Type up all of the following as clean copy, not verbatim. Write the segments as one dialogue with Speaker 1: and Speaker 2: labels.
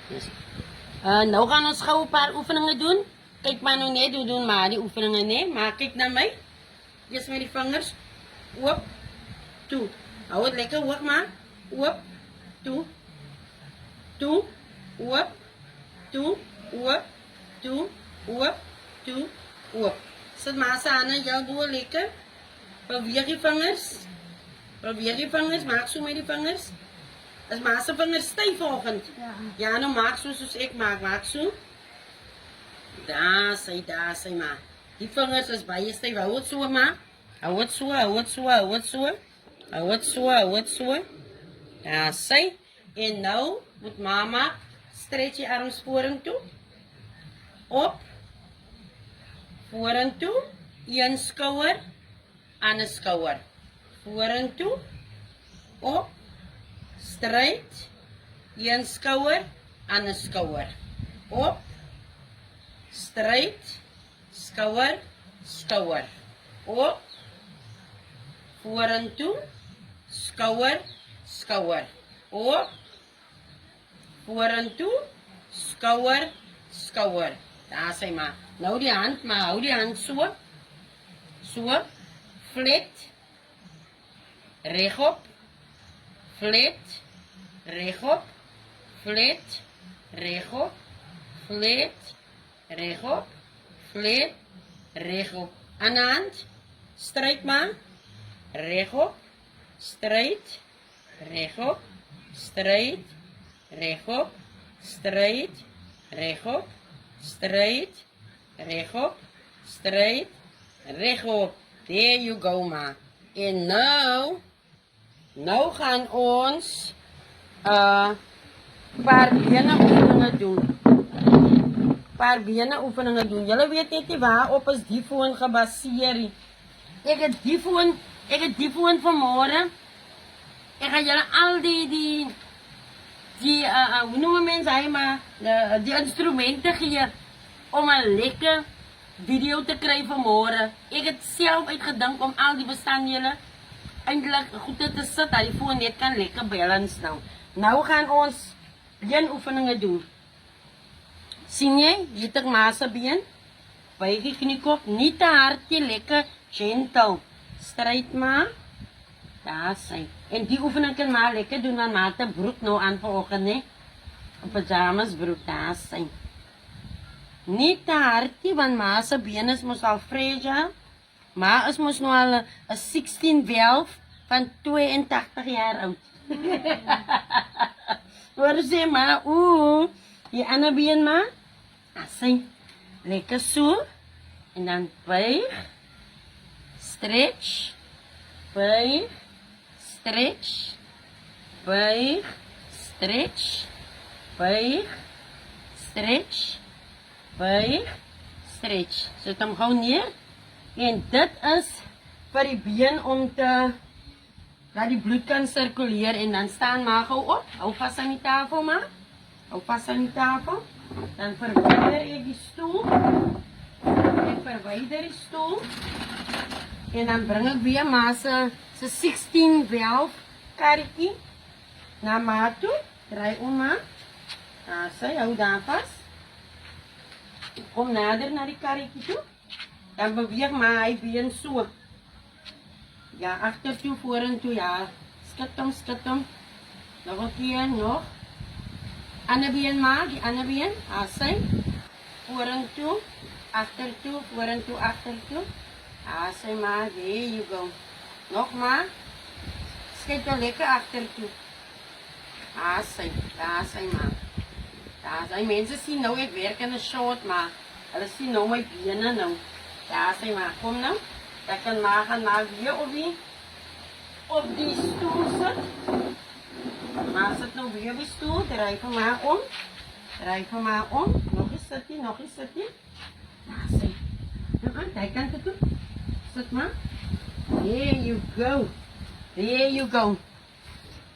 Speaker 1: Yes. Nou gaan ons gauw een paar oefeningen doen. Kijk maar nou net, we doen maar die oefeningen nee. Maar kijk naar mij. Eerst met die vingers. Op, toe. Hou het lekker hoog maar. Op, toe. Toe, op, toe, op, toe, op, toe, op. Zet maar samen, jou doe lekker. Probeer je vingers. Probeer je vingers, maak zo met die vingers. Als maar zijn vingers stijf volgend. Ja, nou maak zo zoals ik maak. Maak zo. Daar zij maar. Die vingers is bij je stijf. Hou het zo maar. Hou het zo, hou het zo, hou het zo. Hou het zo, hou het zo. Daar zij. En nou moet mama stretch je arms vorentoe. Op. Vorentoe. Een schouder. Aan een schouder. Vorentoe. Op. Straight. Een schouder. Aan een schouder. Op. Straight. Schouder. Schouder. Op. Vorentoe. Schouder. Schouder. Op. Vorentoe. Schouder. Schouder. Daar zijn maar. Nou die hand, maar hou die hand zo. Zo. Flat. Rechtop. Flat. Rechtop. Flat. Rechtop. Flat. Rechtop. Flat. Rechtop. Aan de hand. Straight maar. Rechtop. Straight. Rechtop. Straight. Rechtop. Straight. Rechtop. Straight. Rechtop. Straight. Rechtop. There you go ma. En nou gaan ons paar benen oefeningen doen. Paar benen oefeningen doen. Jullie weten niet waarop is die foon gebaseerd. Ik heb die foon vanmorgen. Ik ga jullie al die hoe noemen mensen hij maar, die instrumenten geven om een lekker video te krijgen vanmorgen. Ik heb zelf uitgedacht om al die bestanddelen eindelijk goed te zetten, dat die foon net kan lekker balance nou. Nou gaan ons beenoefeningen doen. Zie je? Je hebt maasbeen. Buig je kniekop. Niet te hard, lekker gentle. Strijd maar. Daar zijn. En die oefening kan maar lekker doen aan mate broek nou aan vanochtend, hè. Een pyjamas broek, daar zijn. Niet te hard, want ma's been is moest al fragile. Maar is moest nou al een 16 12 van 82 jaar oud. Hoor ze maar, die andere been maar. Daar zijn. Lekker zo. En dan buig. Stretch. Buig. Stretch, buig, stretch, buig, stretch, buig, stretch. Zet hem gewoon neer. En dit is voor die been om te, dat die bloed kan circuleren. En dan staan maar gauw op. Hou vast aan die tafel maar. Hou vast aan die tafel. Dan verwijder ik die stoel. Ik verwijder die stoel. En dan breng ik weer maar ze 16 12 karretjie naar maat toe. Draai om maar. Zij, hou daar vast. Kom nader naar die karretjie toe. Dan beweeg maar hij been zo. Ja, achter toe, voren toe, ja. Skit hem. Nog een keer, nog. Ander been maar, die ander been. Zij. Voren toe, achter toe, voren toe, achter toe. Zij maar, there you go. Nog maar. Schijt wel lekker achter toe. Daar zijn maar. Daar zijn mensen zien nou, ik werk in een short, maar hulle zien nou mijn benen nou. Daar zijn maar. Kom nou. Dat kan maar gaan maar weer op die stoel zit. Maar zit nou weer op die stoel. Draai van maar om. Draai van maar om. Nog eens zit nog eens zit hier. Daar zijn. Kijk kant toe. Zit maar. There you go. There you go.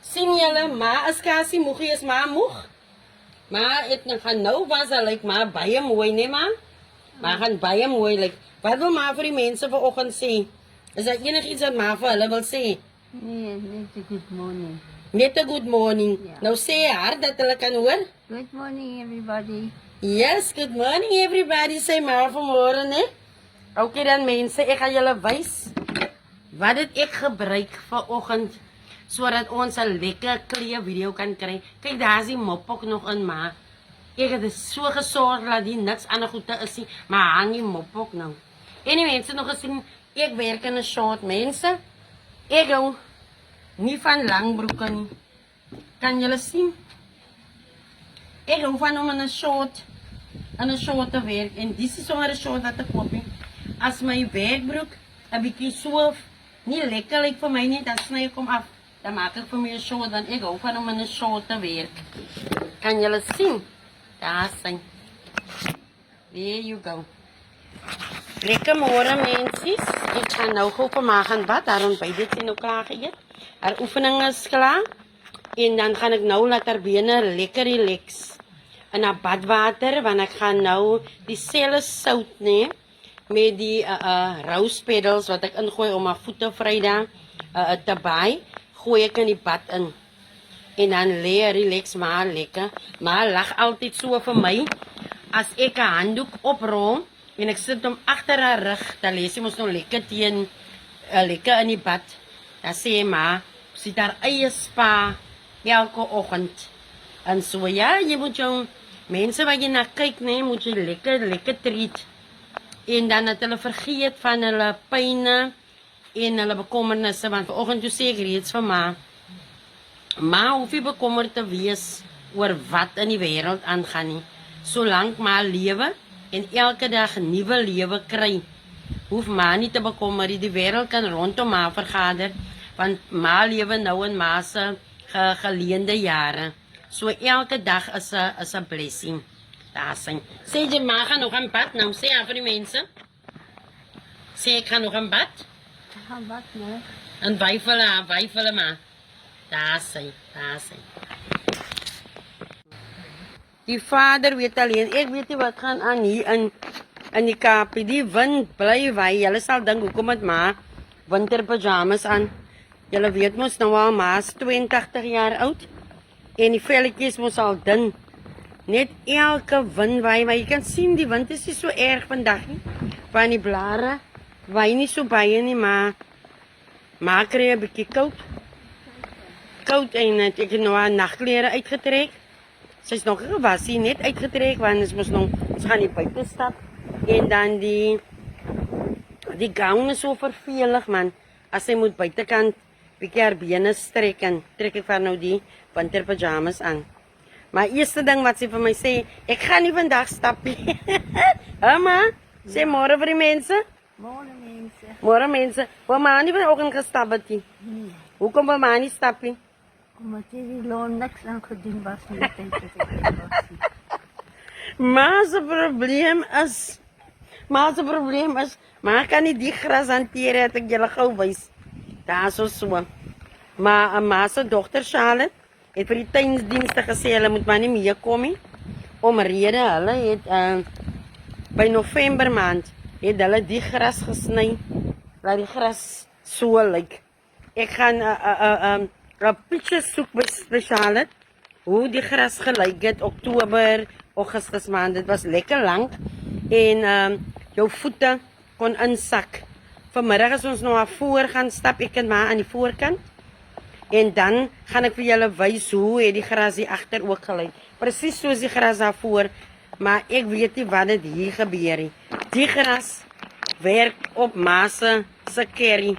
Speaker 1: Sien julle, ma is Cassie moeg, is ma moeg. Maar het gaan nou was like maar baie mooi, nee ma? Maar gaan baie mooi like. Wat wil ma vir die mense vanoggend sê? Is daar enigiets wat ma vir hulle wil sê?
Speaker 2: Nee, net 'n good morning.
Speaker 1: Net 'n good morning. Nou sê haar dat hulle kan hoor.
Speaker 2: Good morning, everybody.
Speaker 1: Yes, good morning everybody. Sê maar vanmôre, né? Okay dan mense, ek gaan julle wys wat dit ek gebruik vanoggend sodat ons 'n lekker kleë video kan kry. Kyk, daar's die mopok nog in, maar ek het so gesorg dat die niks ander goede is nie, maar hang die mopok nou. En die mense nog gesien, ek werk in 'n short, mense. Ek hou nie van lang broeke nie. Kan julle sien? Ek hou van om in 'n short te werk. En dis is sommer 'n short wat ek koop. As my werkbroek 'n bietjie so nie lekker lyk vir my nie, dan sny ek hom af. Dan maak ek vir my 'n short, want ek hou van om in 'n short te werk. Kan julle sien? Daar sien. There you go. Lekker môre mensies. Ek gaan nou gou vir my gaan bad. Daarom by dit sien nou klaar geëet. Haar oefening is klaar. En dan gaan ek nou laat haar bene lekker relax. In 'n badwater, want ek gaan nou dieselfde sout neem met die rose petals wat ek ingooi om haar voete Vrydag te baai. Gooi ek in die bad in. En dan lê relax maar lekker. Maar lag altyd so vir my as ek 'n handdoek oprol en ek sit hom agter haar rug, dan lê sy mos nou lekker teen lekker in die bad. Dan sê maar, sit haar eie spa elke oggend. En so ja, jy moet jou mense wat jy na kyk, nee, moet jy lekker treat. En dan het hulle vergeet van hulle pyne en hulle bekommernisse, want vanoggend toe sê ek reeds vir ma hoef nie bekommerd te wees oor wat in die wêreld aangaan nie. Solank ma lewe en elke dag 'n nuwe lewe kry, hoef ma nie te bekommer nie. Die wêreld kan rondom ma vergader, want ma lewe nou in ma se geleende jare. So elke dag is 'n blessing. Daar sien. Sê jy ma gaan nog aan bad nou, sê aan vir die mense. Sê ek gaan nog aan bad.
Speaker 2: Ek gaan bad nou.
Speaker 1: En wyf hulle maar. Daar sien. Die vader weet alleen, ek weet nie wat gaan aan hier in die Kaapie. Die wind bly waai. Julle sal dink hoekom het ma winterpyjamas aan. Julle weet mos nou al ma's 82 jaar oud en die velletjies mos al dun. Net elke wind waai, maar jy kan sien die wind is nie so erg vandag nie. Want die blare waai nie so baie nie, maar kry 'n bietjie koud en ek het nou haar nagklere uitgetrek. Sy's nog gewas, sy net uitgetrek want ons gaan nie buite stap. En dan die gown is so vervelig man. As sy moet buitekant bietjie haar bene strek en trek ek van nou die winterpyjamas aan. Maar eerste ding wat sy vir my sê, ek gaan nie vandag stap nie. Ma, sê môre vir die mense. Môre mense. Waar ma nie vanoggend gestap het nie. Hoekom wil ma nie stap nie?
Speaker 2: Omdat jy die loon niks aan gedoen was nie. Tyd as ek was nie.
Speaker 1: Ma se probleem is, ma kan nie die gras hanteer het ek julle gou wys. Daar so. Maar ma se dogter Charlotte het vir die tuinsdienste gesê hulle moet maar nie meer kom nie. Omrede hulle het by November maand het hulle die gras gesny. Laat die gras so lyk. Ek gaan 'n picture soek by Charlotte hoe die gras gelyk het Oktober, Augustus maand. Dit was lekker lank en jou voete kon insak. Vanmiddag as ons nou af voor gaan stap, ek en ma aan die voorkant. En dan gaan ek vir julle wys hoe het die gras hier agter ook gelyk. Presies soos die gras daar voor, maar ek weet nie wat dit hier gebeur nie. Die gras werk op ma se curry.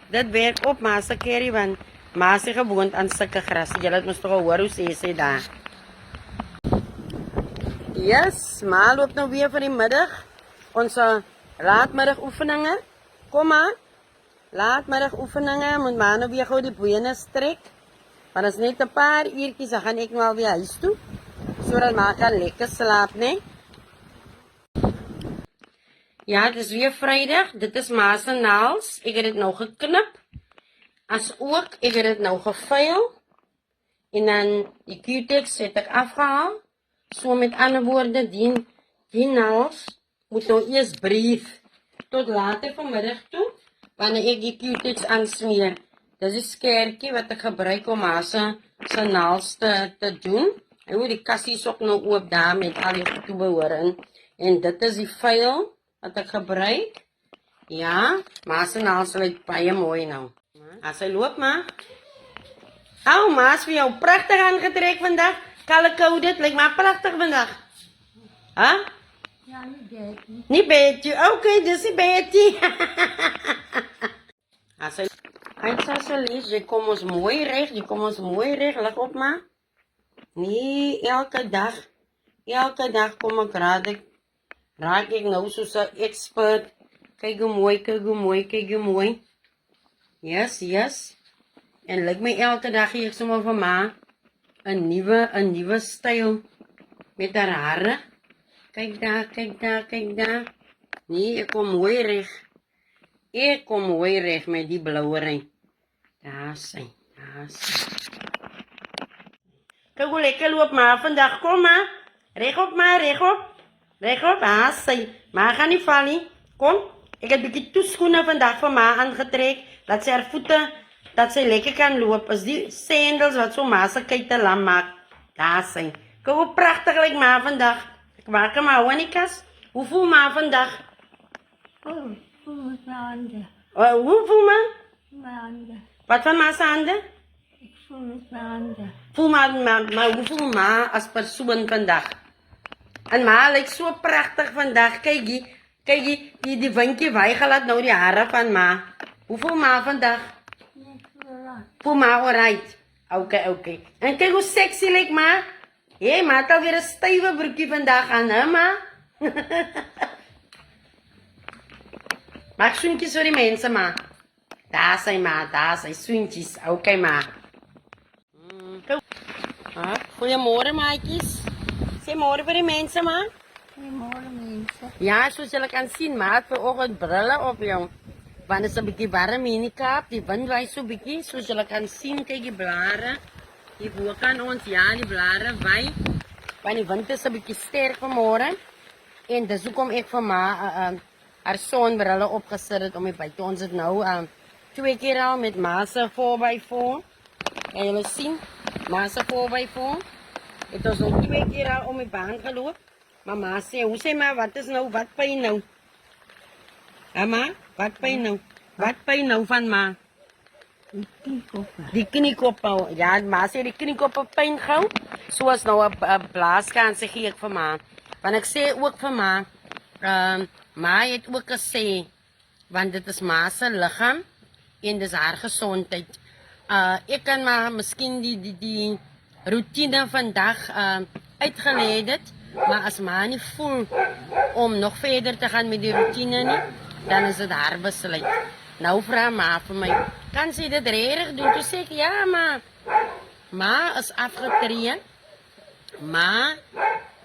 Speaker 1: Dit werk op ma se curry want ma is gewoond aan sulke gras. Julle het mos toch al hoor hoe sê daar. Yes, ma loop nou weer vir die middag. Ons laatmiddag oefeninge. Kom maar. Laatmiddag oefeninge, moet maar nou weer gou die bene strek. Want as net 'n paar uurtjies, dan gaan ek nou alweer huis toe. Sodat ma kan lekker slaap, né? Ja, dit is weer Vrydag. Dit is ma se naels. Ek het dit nou geknip. As ook, ek het dit nou gevuil. En dan die Q-tips het ek afgehaal. So met ander woorde, die naels moet nou eers brief tot later vanmiddag toe. Wanneer ek die Q-tips aansmeer. Dis die skertjie wat ek gebruik om ma se naels te doen. En hoe die kassie is ook nou oop daar met al die toebehore in. En dit is die vuil wat ek gebruik. Ja, ma se naels lyk baie mooi nou. As hy loop maar. Ou, ma's vir jou pragtig aangetrek vandag. Kalle kou dit, lyk maar pragtig vandag. Hè?
Speaker 2: Ja, nie Betty.
Speaker 1: Nie Betty. Okay, dis die Betty. As hy Eindsasselies, jy kom ons mooi reg, lig op maar. Nee, elke dag kom ek raak ek nou soos 'n expert. Kyk hoe mooi. Yes. En lyk my elke dag gee ek sommer vir ma 'n nuwe styl met haar hare. Kyk daar. Nee, ek kom mooi reg met die blouery. Daar sy. Kyk hoe lekker loop maar vandag, kom maar. Regop. Daar sy. Maar gaan nie val nie. Kom, ek het 'n bietjie toeskoene vandag vir ma aangetrek, dat sy haar voete, dat sy lekker kan loop. Is die sandals wat so ma se kuite lam maak. Daar sy. Kyk hoe pragtig lyk ma vandag. Ek maak hom hou in die kas. Hoe voel ma vandag?
Speaker 2: Voel met my hande.
Speaker 1: Hoe voel ma?
Speaker 2: My hande.
Speaker 1: Wat van ma se hande?
Speaker 2: Ik voel met my hande.
Speaker 1: Voel maar hoe voel ma as persoon vandag? En ma lyk so pragtig vandag. Kyk die windjie waai gelaat nou die hare van ma. Hoe voel ma vandag?
Speaker 2: Nee, ik voel raak.
Speaker 1: Voel ma alright? Okay. En kyk hoe sexy lyk ma. Hé, ma het alweer 'n stywe broekie vandag aan, hè ma? Maak soentjies vir die mense ma. Daar sy soentjies. Okay ma. Goeiemôre maatjies. Sê môre vir die mense ma.
Speaker 2: Goeiemôre mense.
Speaker 1: Ja, soos julle kan sien, ma het vanoggend brille op jou. Want dit is 'n bietjie warm hier in die Kaap. Die wind waai so bietjie, soos julle kan sien, kyk die blare. Hier bo kan ons, ja, die blare waai. Want die wind is 'n bietjie sterk vanmôre. En dis hoekom ek vir ma haar sonbrille opgesit het om hier buite. Ons het nou 2 keer al met ma se 4x4. En julle sien, ma se 4x4. Het ons al 2 keer al om die baan geloop. Maar ma sê, hoe sê ma, wat pyn nou? Ja ma, wat pyn nou van ma?
Speaker 2: Die kniekoppe.
Speaker 1: Die kniekoppe. Ja, ma sê die kniekoppe pyn gou. Soos nou 'n blaaskans gee ek vir ma. Want ek sê ook vir ma, ma het ook gesê, want dit is ma se liggaam en dis haar gesondheid. Ek kan maar miskien die routine vandag uitgelê het, maar as ma nie voel om nog verder te gaan met die routine nie, dan is dit haar besluit. Nou vra ma vir my, kan sy dit regtig doen? Toe sê ek, ja ma is afgetree, ma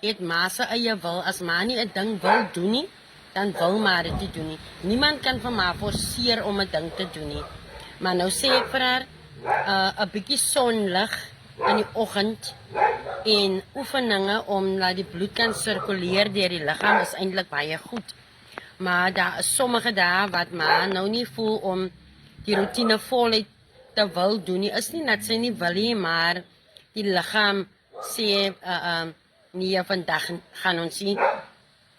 Speaker 1: het ma se eie wil. As ma nie 'n ding wil doen nie, dan wil ma dit nie doen nie. Niemand kan vir ma forceer om 'n ding te doen nie. Maar nou sê ek vir haar, 'n bietjie sonlig in die oggend en oefeninge om laat die bloed kan sirkuleer deur die liggaam is eintlik baie goed. Maar daar is sommige dae wat ma nou nie voel om die routine voluit te wil doen nie. Is nie dat sy nie wil nie, maar die liggaam sê nee, vandag gaan ons nie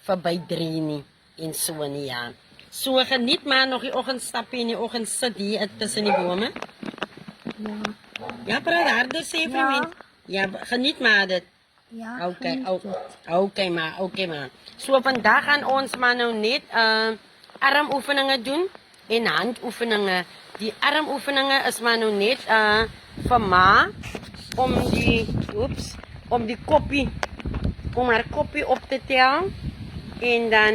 Speaker 1: verby 3 nie en so nie, ja. So geniet maar nog die oggendstappe en die oggend sit hier tussen die bome.
Speaker 2: Ja.
Speaker 1: Ja, praat harder sê vir my. Ja, geniet maar dit.
Speaker 2: Ja,
Speaker 1: Okay maar. So vandag gaan ons maar nou net armoefeninge doen en handoefeninge. Die armoefeninge is maar nou net vir ma om haar koppie op te tel. En dan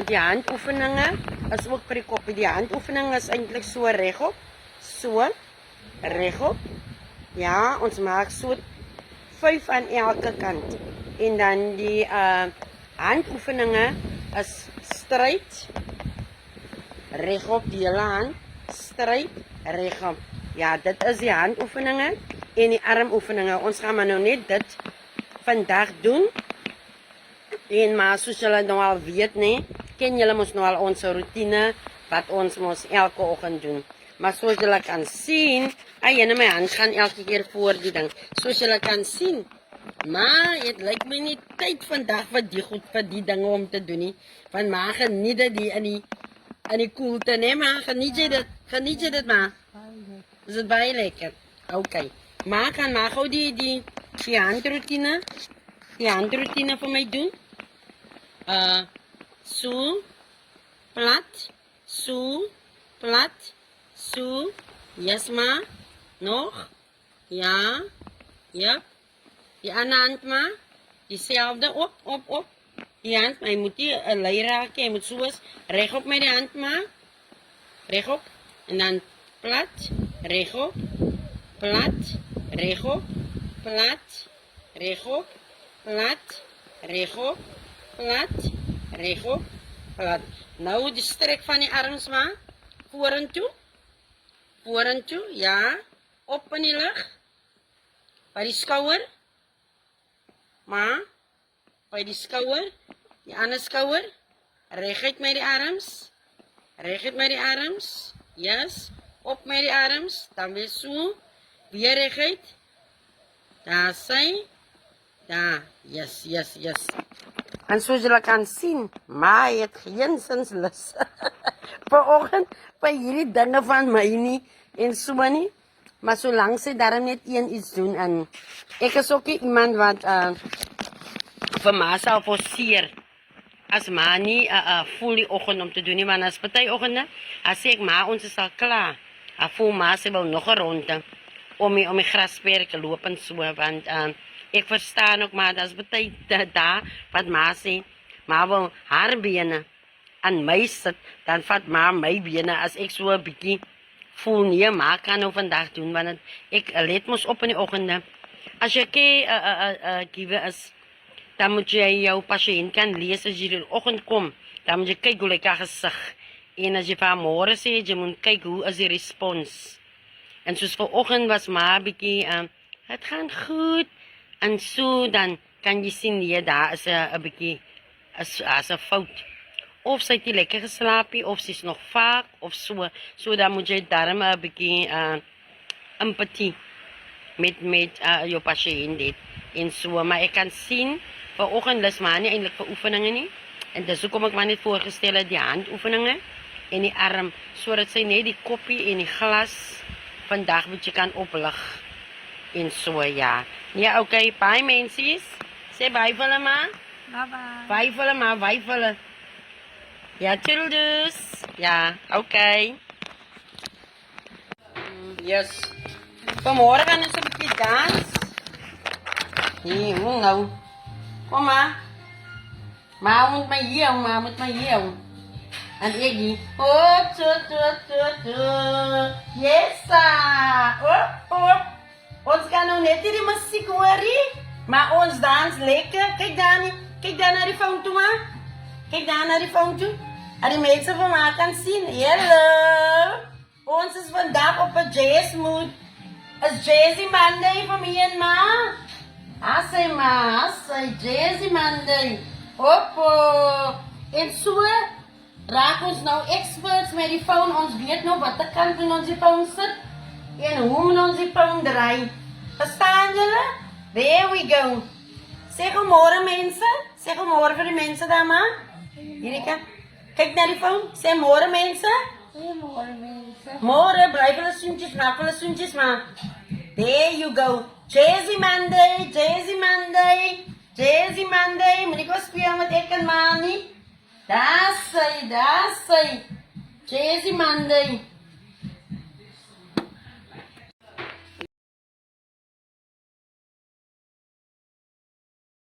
Speaker 1: die handoefeninge is ook vir die koppie. Die handoefening is eintlik so regop. So regop. Ja, ons maak so 5 aan elke kant. En dan die handoefeninge is stryd regop, die hele hand stryd regop. Ja, dit is die handoefeninge en die armoefeninge. Ons gaan maar nou net dit vandag doen. En maar soos julle nou al weet, nee, ken julle mos nou al ons routine wat ons mos elke oggend doen. Maar soos julle kan sien, my hand gaan elke keer voor die ding. Soos julle kan sien. Maar het lyk my nie tyd vandag vir die goed vir die dinge om te doen nie. Want maar geniet dit die in die koelte, nee maar geniet jy dit maar. Is dit baie lekker? Okay. Maar kan maar gou die handroutine vir my doen. So, plat, so, plat, so, yes ma, nog, ja, yep. Die ander hand maar, diezelfde, op. Die hand, maar je moet die lei raken, je moet zoals rechtop met die hand maar, rechtop, en dan plat, rechtop, plat, rechtop, plat, rechtop, plat, rechtop, plat, rechtop, plat. Nou de strek van die arms maar, vorentoe, ja, op in die lucht, bij die schouder, maar, bij die schouder, die andere schouder, recht met die arms, yes, op met die arms, dan weer zo, weer recht, daar zijn, daar, yes. En soos julle kan sien, maar het geen sinslus. Vanoggend by hierdie dinge van my nie en so nie. Maar solank sy daarom net iets doen en ek is ook iemand wat vir ma sal forceer. As ma nie voel die oggend om te doen nie, want as party oggende, as sê ek ma ons is al klaar. Voel ma sy wil nog 'n ronde om die grasperke loop en so, want ek verstaan ook maar, dat is betekent daar, wat ma sê, ma wil haar bene aan my sit, dan vat ma my bene, as ek so 'n bietjie voel nie, ma kan nou vandag doen, want ek let mos op in die oggende. As jy kiewe is, dan moet jy jou patiënt kan lees, as jy in die oggend kom, dan moet jy kyk hoe lyk haar gesig, en as jy vir haar môre sê, jy moet kyk hoe is die respons. En soos vanoggend was ma 'n bietjie, het gaan goed, en so dan kan jy sien, nee, daar is 'n bietjie, as 'n fout. Of sy het nie lekker geslaapie, of sy is nog vaak, of so. So dan moet jy daarom 'n bietjie empathie met jou patiënt het. En so, maar ek kan sien, vanoggend lus maar nie eintlik vir oefeninge nie. En dis hoekom ek maar net voorgestel het die handoefeninge en die arm, sodat sy net die koppie en die glas vandag moet jy kan oplig. En so, ja. Ja, okay, bye mensies. Sê bye vir hulle maar.
Speaker 2: Bye-bye.
Speaker 1: Bye vir hulle maar, bye vir hulle. Ja, toodles. Ja, okay. Yes. Vanmorgen gaan ons 'n bietjie dans. Nee, nou. Kom maar. Maar moet my hier. En ek hier. Oh, yes, op. Ons gaan nou net die musiek hoorie, maar ons dans lekker. Kyk daar na die foon toe, maar. Kyk daar na die foon toe. En die mense van my kan sien. Hello. Ons is vandag op 'n jazz mood. Is Jazzy Monday vir my en ma? Asai, Jazzy Monday. Oppo. En so raak ons nou experts met die foon. Ons weet nou wat kant van ons die foon sit. En hoe moet ons die foon draai? Verstaan julle? There we go. Sê goeiemôre mense. Sê goeiemôre vir die mense daar maar. Hierdie kant. Kyk na die foon. Sê môre mense.
Speaker 2: Goeiemôre mense.
Speaker 1: Môre, bly hulle soentjies, maak hulle soentjies maar. There you go. Jazzy Monday. Moet ek was speel met ek en ma nie? Daar sy. Jazzy Monday.